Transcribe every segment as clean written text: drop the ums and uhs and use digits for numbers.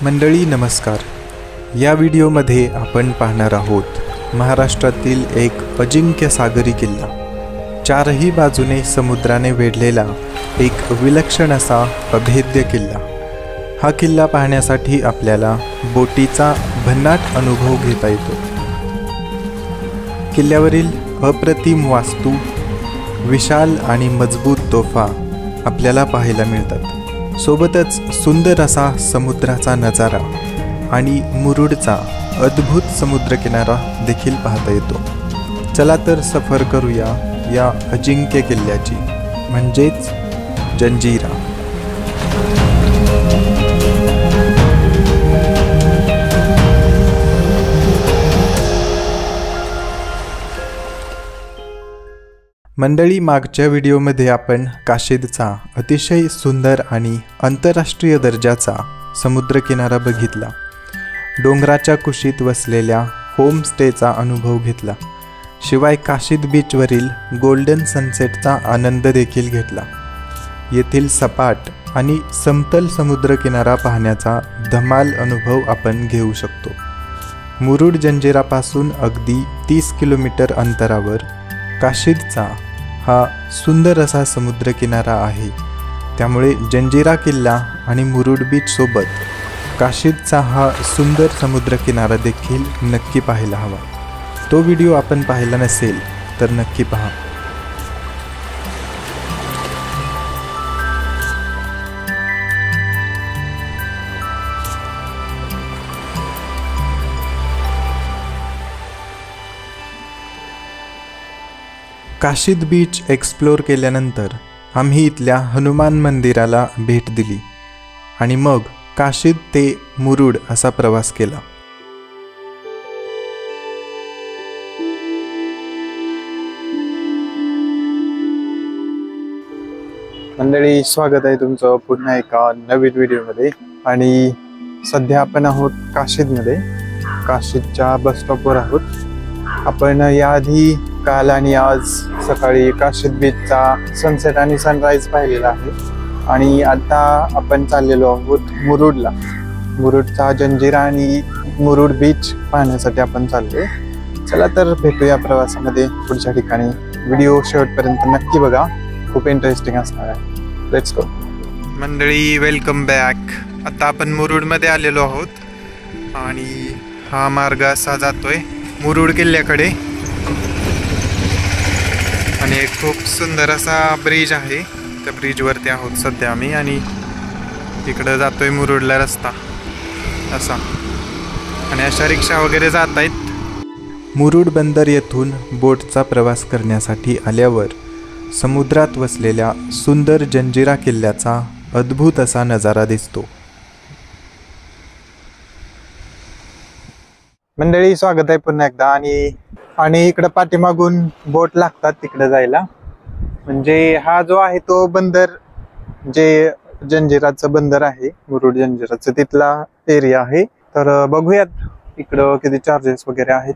मंडळी नमस्कार. या व्हिडिओमध्ये आपण पाहणार आहोत महाराष्ट्रातील एक अजिंक्य सागरी किल्ला. चारही बाजूने समुद्राने वेढलेला एक विलक्षण असा अभेद्य किल्ला. हा किल्ला पाहण्यासाठी आपल्याला बोटीचा भन्नाट अनुभव घेता येतो. किल्ल्यावरील अप्रतिम वास्तू, विशाल आणि मजबूत तोफा आपल्याला पाहायला मिळतात. सोबतच सुंदर असा समुद्राचा नजारा आणि मुरुडचा अद्भुत समुद्रकिनारा देखील पाहता येतो. चला तर सफर करूया या अजिंक्य किल्ल्याची, म्हणजेच जंजिरा. मंडळी, मागच्या व्हिडिओमध्ये आपण काशीदचा अतिशय सुंदर आणि आंतरराष्ट्रीय दर्जाचा समुद्रकिनारा बघितला. डोंगराच्या कुशीत वसलेल्या होमस्टेचा अनुभव घेतला. शिवाय काशीद बीचवरील गोल्डन सनसेटचा आनंद देखील घेतला. येथील सपाट आणि समतल समुद्रकिनारा पाहण्याचा धमाल अनुभव आपण घेऊ शकतो. मुरुड जंजिरापासून अगदी 30 किलोमीटर अंतरावर काशीदचा हा सुंदर असा समुद्रकिनारा आहे. त्यामुळे जंजिरा किल्ला आणि मुरुड बीच सोबत काशीदचा हा सुंदर समुद्रकिनारा देखील नक्की पाहायला हवा. तो व्हिडिओ आपण पाहिला नसेल तर नक्की पहा. काशीद बीच एक्सप्लोर केल्यानंतर आम्ही इथल्या हनुमान मंदिराला भेट दिली आणि मग काशीद ते मुरुड असा प्रवास केला. मंडळी, स्वागत आहे तुमचं पुन्हा एका नवीन व्हिडिओमध्ये. आणि सध्या आपण आहोत काशीदमध्ये. काशीदच्या बस स्टॉपवर आहोत. आपण याआधी काल आणि आज सकाळी काशीद बीचचा सनसेट आणि सनराईज पाहिलेला आहे. आणि आता आपण चाललेलो आहोत मुरुडला. मुरुडचा जंजिरा आणि मुरुड बीच पाहण्यासाठी आपण चाललोय. चला तर भेटूया प्रवासामध्ये पुढच्या ठिकाणी. व्हिडिओ शेवटपर्यंत नक्की बघा, खूप इंटरेस्टिंग असणार आहे. Let's go. मंडळी, वेलकम बॅक. आता आपण मुरुडमध्ये आलेलो आहोत आणि हा मार्ग असा जातोय मुरुड किल्ल्याकडे. आणि एक खूप सुंदर असा ब्रिज आहे. त्या ब्रिजवरती आहोत सध्या आम्ही आणि इकडं जातोय मुरुडला रस्ता असा. आणि अशा रिक्षा वगैरे जात आहेत. मुरुड बंदर येथून बोटचा प्रवास करण्यासाठी आल्यावर समुद्रात वसलेल्या सुंदर जंजिरा किल्ल्याचा अद्भुत असा नजारा दिसतो. मंडळी, स्वागत आहे पुन्हा एकदा. आणि इकडं पाठीमागून बोट लागतात तिकडे जायला. म्हणजे हा जो आहे तो बंदर, जे जंजिराचं बंदर आहे, मुरुड जंजिराचं तिथला एरिया आहे. तर बघूयात इकडं किती चार्जेस वगैरे आहेत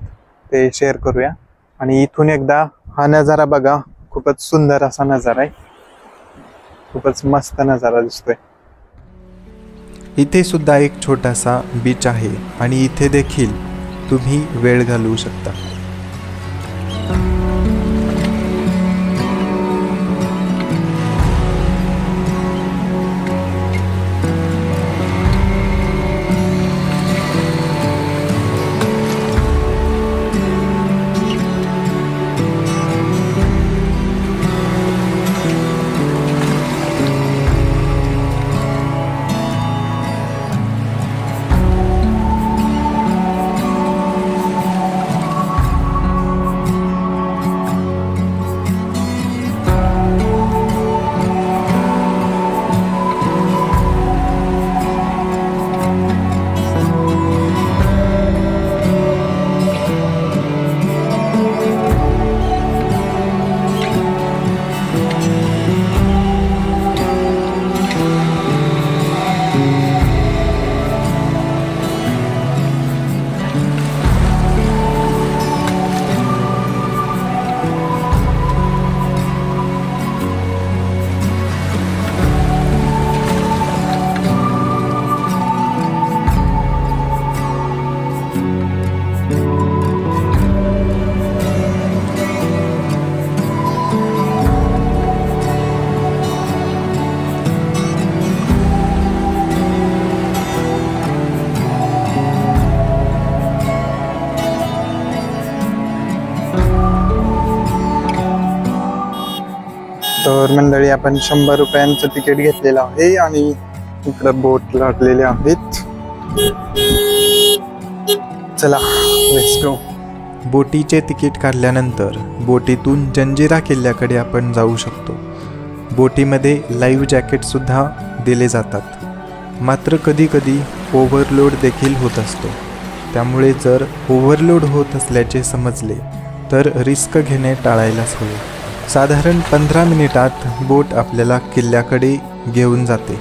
ते शेअर करूया. आणि इथून एकदा हा नजारा बघा. खूपच सुंदर असा नजारा आहे. खूपच मस्त नजारा दिसतोय. इथे सुद्धा एक छोटासा बीच आहे आणि इथे देखील तुम्ही वेळ घालवू शकता. तर मंडळी आपण 100 रुपयांचं तिकीट घेतलेलं आहे आणि इकडं बोट लागलेले आहेत. चला लेट्स गो. बोटीचे तिकीट काढल्यानंतर बोटीतून जंजिरा किल्ल्याकडे आपण जाऊ शकतो. बोटीमध्ये लाईव्ह जॅकेटसुद्धा दिले जातात. मात्र कधीकधी ओव्हरलोड देखील होत असतो. त्यामुळे जर ओव्हरलोड होत असल्याचे समजले तर रिस्क घेणे टाळायलाच हवे. साधारण 15 मिनिटात बोट आपल्याला किल्ल्याकडे घेऊन जाते.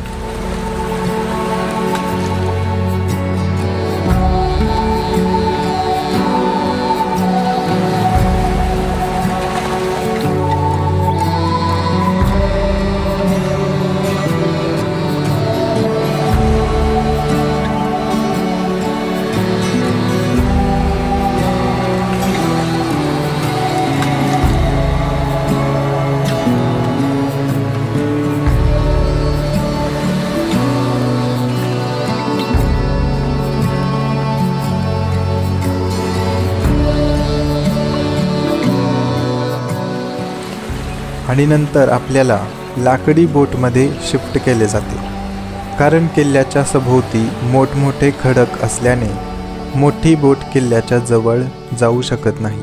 आणि नंतर आपल्याला लाकडी बोटमध्ये शिफ्ट केले जाते. कारण किल्ल्याच्या सभोवती मोठमोठे खडक असल्याने मोठी बोट किल्ल्याच्या जवळ जाऊ शकत नाही.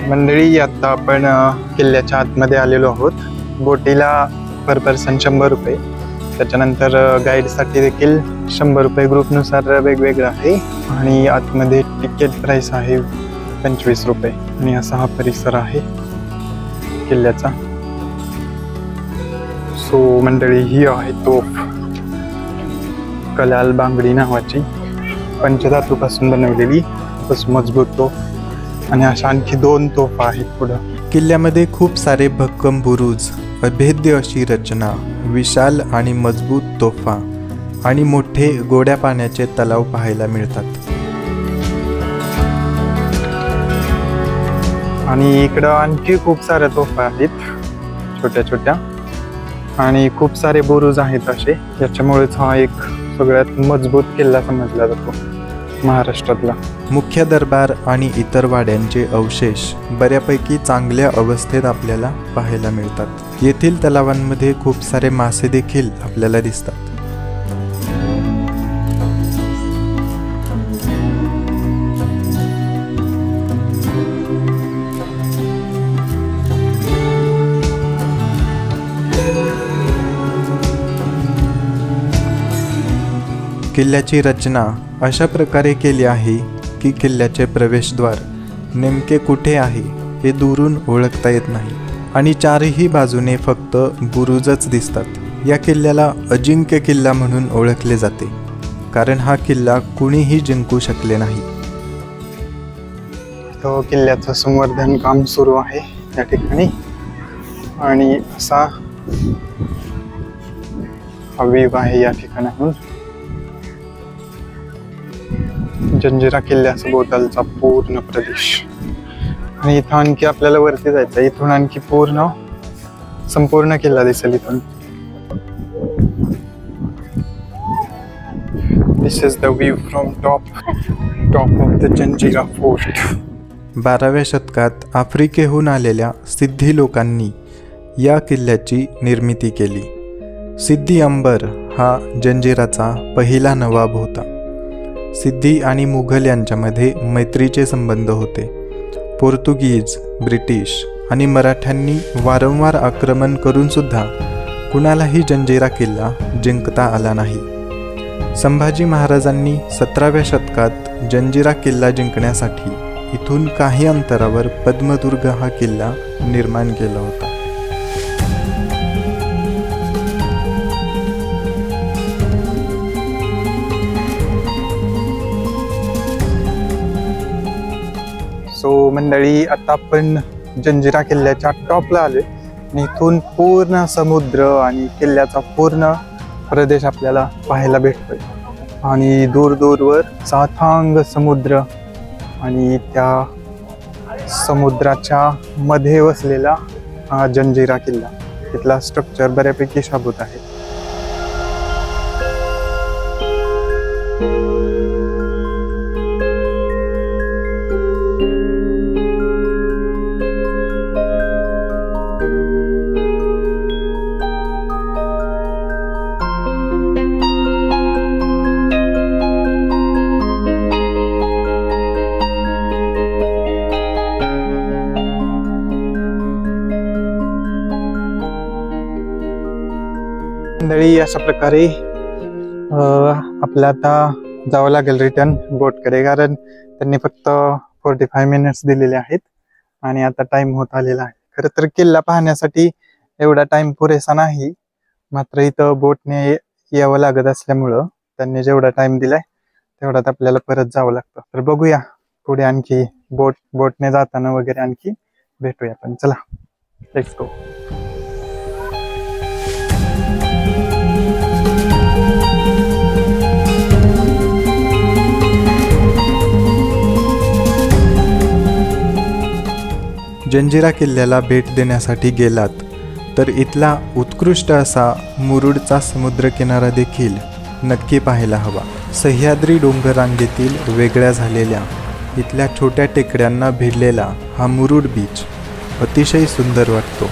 मंडळी आता आपण किल्ल्याच्या आतमध्ये आलेलो आहोत. बोटीला पर पर्सन 100 रुपये, त्याच्यानंतर गाईडसाठी देखील 100 रुपये, ग्रुपनुसार वेगवेगळं आहे. आणि आतमध्ये तिकीट प्राईस आहे 25 रुपये. आणि असा हा परिसर आहे किल्ल्याचा. सो मंडळी ही आहे तोफ, कलाल बांगडी नावाची, पंचधातूपासून बनवलेली खूपच मजबूत तोफ. आणि अशा आणखी 2 तोफा आहेत पुढं. किल्ल्यामध्ये खूप सारे भक्कम बुरुज, अभेद्य अशी रचना, विशाल आणि मजबूत तोफा आणि मोठे गोड्या पाण्याचे तलाव पाहायला मिळतात. आणि इकडं आणखी खूप साऱ्या तोफा आहेत छोट्या छोट्या, आणि खूप सारे बुरुज आहेत असे. याच्यामुळेच हा एक सगळ्यात मजबूत किल्ला समजला जातो महाराष्ट्रातला. मुख्य दरबार आणि इतर वाड्यांचे अवशेष बऱ्यापैकी चांगल्या अवस्थेत आपल्याला पाहायला मिळतात. येथील तलावांमध्ये खूप सारे मासे देखील आपल्याला दिसतात. किल्ल्याची रचना अशा प्रकारे केली आहे की किल्ल्याचे प्रवेशद्वार नेमके कुठे आहे हे दुरून ओळखता येत नाही आणि चारही बाजूने फक्त बुरुजच दिसतात. या किल्ल्याला अजिंक्य किल्ला म्हणून ओळखले जाते, कारण हा किल्ला कुणीही जिंकू शकले नाही. तो किल्ल्याचं संवर्धन काम सुरू आहे या ठिकाणी. आणि असा हा व्ह्यू आहे या ठिकाणाहून. जंजिरा किल्ल्यासभोवतालचा पूर्ण प्रदेश. आणि इथं आणखी आपल्याला वरती जायचं, इथून आणखी संपूर्ण किल्ला दिसेल इथून. This is the view from top of the Janjira fort. 12व्या शतकात आफ्रिकेहून आलेल्या सिद्धी लोकांनी या किल्ल्याची निर्मिती केली. सिद्धी अंबर हा जंजिराचा पहिला नवाब होता. सिद्धी आणि मुघल यांच्यामध्ये मैत्रीचे संबंध होते. पोर्तुगीज, ब्रिटिश आणि मराठ्यांनी वारंवार आक्रमण करून सुद्धा कुणालाही जंजिरा किल्ला जिंकता आला नाही. संभाजी महाराजांनी 17व्या शतकात जंजिरा किल्ला जिंकण्यासाठी इथून काही अंतरावर पद्मदुर्ग हा किल्ला निर्माण केला होता. सो मंडळी आता आपण जंजिरा किल्ल्याच्या टॉपला आलोय. आणि इथून पूर्ण समुद्र आणि किल्ल्याचा पूर्ण प्रदेश आपल्याला पाहायला भेटतोय. आणि दूर दूरवर साथांग समुद्र आणि त्या समुद्राच्या मध्ये वसलेला हा जंजिरा किल्ला. तिथला स्ट्रक्चर बऱ्यापैकी शाबूत आहे. मंडळी, अशा प्रकारे आपल्याला आता जावं लागेल रिटर्न बोटकडे, कारण त्यांनी फक्त 45 मिनिट्स दिलेले आहेत आणि आता टाइम होत आलेला आहे. खरं तर किल्ला पाहण्यासाठी एवढा टाइम पुरेसा नाही, मात्र इथं बोटने यावं लागत असल्यामुळं त्यांनी जेवढा टाइम दिलाय तेवढ्यात आपल्याला परत जावं लागतं. तर बघूया पुढे आणखी बोटने जाताना वगैरे आणखी भेटूया आपण. चला, लेट्स गो. जंजिरा किल्ल्याला भेट देण्यासाठी गेलात तर इथला उत्कृष्ट असा मुरुडचा समुद्रकिनारा देखील नक्की पाहायला हवा. सह्याद्री डोंगररांगेतील वेगळ्या झालेल्या इथल्या छोट्या टेकड्यांना भिडलेला हा मुरुड बीच अतिशय सुंदर वाटतो.